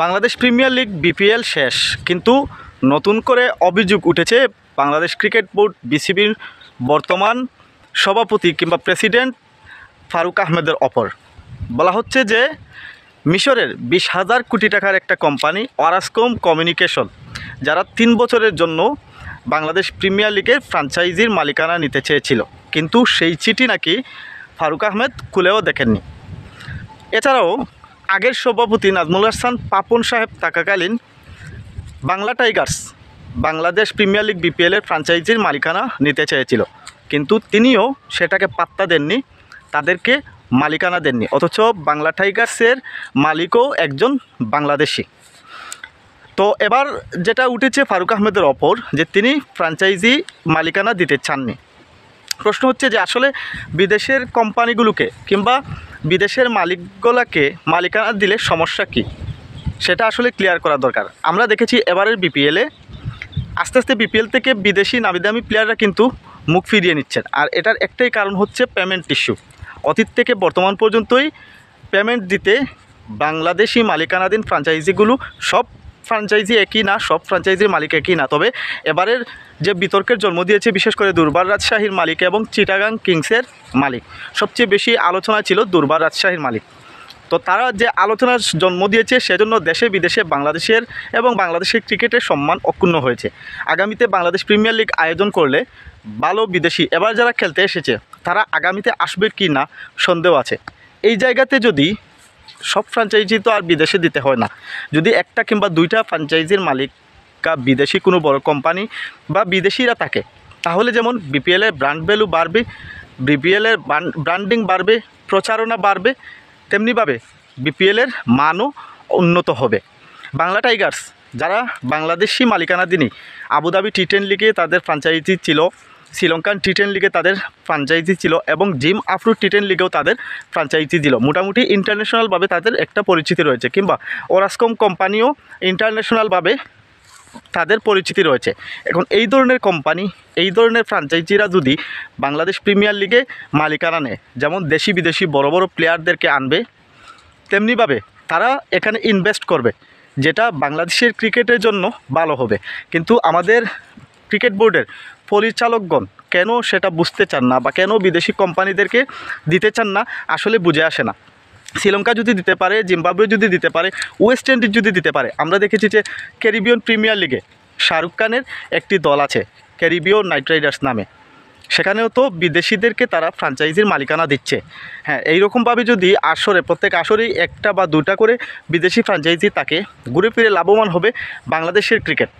Bangladesh Premier league BPL শেষ, কিন্তু নতুন করে অভিযোগ উঠেছে বাংলাদেশ ক্রিকেট বোর্ড বিসিবির বর্তমান সভাপতি কিংবা প্রেসিডেন্ট ফারুক আহমেদের ওপর। বলা হচ্ছে যে মিশরের 20,000 কোটি টাকার একটা কোম্পানি ওরাসকম কমিউনিকেশন, যারা 3 বছরের জন্য বাংলাদেশ প্রিমিয়ার লিগের ফ্র্যাঞ্চাইজির মালিকানা নিতে চেয়েছিল, কিন্তু সেই চিঠি নাকি ফারুক আহমেদ খুলেও দেখেননি। এছাড়াও আগের সভাপতি নাজমুল হাসান পাপন সাহেব থাকাকালীন Bangla Tigers Bangladesh Premier League বিপিএলের ফ্র্যাঞ্চাইজির মালিকানা নিতে চেয়েছিল, কিন্তু তিনিও সেটাকে পাত্তা দেননি, তাদেরকে মালিকানা দেননি। অথচ বাংলা টাইগার্সের মালিকও একজন বাংলাদেশি। তো এবার যেটা উঠেছে ফারুক আহমেদের ওপর, যে তিনি ফ্র্যাঞ্চাইজি মালিকানা দিতে চাননি। প্রশ্ন হচ্ছে যে আসলে বিদেশের কোম্পানিগুলোকে কিংবা বিদেশের মালিকগুলোকে মালিকানা দিলে সমস্যা কী, সেটা আসলে ক্লিয়ার করা দরকার। আমরা দেখেছি এবারের বিপিএলে আস্তে আস্তে বিপিএল থেকে বিদেশি নামিদামি প্লেয়াররা কিন্তু মুখ ফিরিয়ে নিচ্ছেন, আর এটার একটাই কারণ হচ্ছে পেমেন্ট ইস্যু। অতীত থেকে বর্তমান পর্যন্তই পেমেন্ট দিতে বাংলাদেশি মালিকানাধীন ফ্র্যাঞ্চাইজিগুলো, সব ফ্র্যাঞ্চাইজি একই না, সব ফ্র্যাঞ্চাইজির মালিক একই না। তবে এবারের যে বিতর্কের জন্ম দিয়েছে বিশেষ করে দুর্বার রাজশাহীর মালিক এবং চিটাগাং কিংসের মালিক, সবচেয়ে বেশি আলোচনা ছিল দুর্বার রাজশাহীর মালিক। তো তারা যে আলোচনার জন্ম দিয়েছে, সেজন্য দেশে বিদেশে বাংলাদেশের এবং বাংলাদেশের ক্রিকেটের সম্মান অক্ষুণ্ণ হয়েছে। আগামীতে বাংলাদেশ প্রিমিয়ার লিগ আয়োজন করলে ভালো বিদেশি এবার যারা খেলতে এসেছে তারা আগামীতে আসবে কি না সন্দেহ আছে। এই জায়গাতে যদি সব ফ্র্যাঞ্চাইজি তো আর বিদেশে দিতে হয় না, যদি একটা কিংবা দুইটা ফ্র্যাঞ্চাইজির মালিক বিদেশি কোনো বড় কোম্পানি বা বিদেশিরা থাকে, তাহলে যেমন বিপিএলের ব্র্যান্ড ভ্যালু বাড়বে, বিপিএলের ব্র্যান্ডিং বাড়বে, প্রচারণা বাড়বে, তেমনিভাবে বিপিএলের মানও উন্নত হবে। বাংলা টাইগার্স যারা বাংলাদেশি মালিকানাধীনই, আবুধাবি টি10 লিগে তাদের ফ্র্যাঞ্চাইজি ছিল, শ্রীলঙ্কান টি10 লিগে তাদের ফ্র্যাঞ্চাইজি ছিল এবং জিম আফ্রো টি10 লিগেও তাদের ফ্র্যাঞ্চাইজি ছিল। মোটামুটি ইন্টারন্যাশনালভাবে তাদের একটা পরিচিতি রয়েছে, কিংবা ওরাসকম কোম্পানিও ইন্টারন্যাশনালভাবে তাদের পরিচিতি রয়েছে। এখন এই ধরনের কোম্পানি, এই ধরনের ফ্র্যাঞ্চাইজিরা যদি বাংলাদেশ প্রিমিয়ার লিগে মালিকানা নেয়, যেমন দেশি বিদেশি বড় বড় প্লেয়ারদেরকে আনবে, তেমনিভাবে তারা এখানে ইনভেস্ট করবে, যেটা বাংলাদেশের ক্রিকেটের জন্য ভালো হবে। কিন্তু আমাদের ক্রিকেট বোর্ডের পরিচালকগণ কেন সেটা বুঝতে চান না, বা কেন বিদেশি কোম্পানিদেরকে দিতে চান না, আসলে বুঝে আসে না। শ্রীলঙ্কা যদি দিতে পারে, জিম্বাবুয়ে যদি দিতে পারে, ওয়েস্ট ইন্ডিজ যদি দিতে পারে, আমরা দেখেছি যে ক্যারিবিয়ান প্রিমিয়ার লিগে শাহরুখ খানের একটি দল আছে ক্যারিবিয়ান নাইট রাইডার্স নামে, সেখানেও তো বিদেশিদেরকে তারা ফ্র্যাঞ্চাইজির মালিকানা দিচ্ছে। হ্যাঁ, এইরকমভাবে যদি প্রত্যেক আসরেই একটা বা দুটা করে বিদেশি ফ্র্যাঞ্চাইজি থাকে, ঘুরে ফিরে লাভবান হবে বাংলাদেশের ক্রিকেট।